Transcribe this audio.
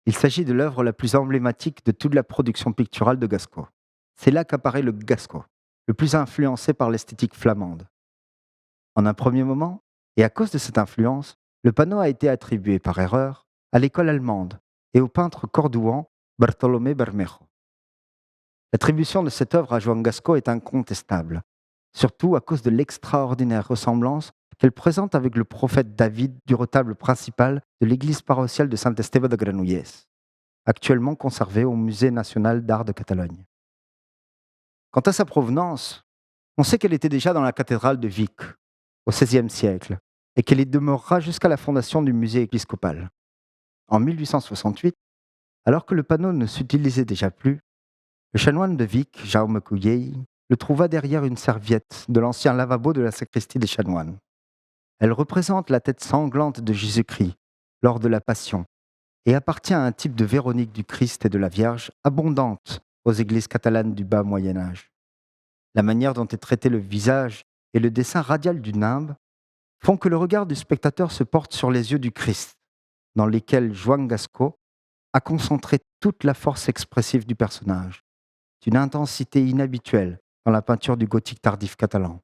Il s'agit de l'œuvre la plus emblématique de toute la production picturale de Gasco. C'est là qu'apparaît le Gasco, le plus influencé par l'esthétique flamande. En un premier moment, et à cause de cette influence, le panneau a été attribué par erreur à l'école allemande et au peintre cordouan Bartolomé Bermejo. L'attribution de cette œuvre à Juan Gasco est incontestable, surtout à cause de l'extraordinaire ressemblance qu'elle présente avec le prophète David du retable principal de l'église paroissiale de Sant Esteve de Granollers, actuellement conservé au Musée national d'art de Catalogne. Quant à sa provenance, on sait qu'elle était déjà dans la cathédrale de Vic, au XVIe siècle, et qu'elle y demeurera jusqu'à la fondation du musée épiscopal. En 1868, alors que le panneau ne s'utilisait déjà plus, le chanoine de Vic, Jaume Cullell, le trouva derrière une serviette de l'ancien lavabo de la sacristie des chanoines. Elle représente la tête sanglante de Jésus-Christ lors de la Passion et appartient à un type de Véronique du Christ et de la Vierge abondante aux églises catalanes du bas Moyen Âge. La manière dont est traité le visage et le dessin radial du nimbe font que le regard du spectateur se porte sur les yeux du Christ, dans lesquels Juan Gasco a concentré toute la force expressive du personnage, d'une intensité inhabituelle dans la peinture du gothique tardif catalan.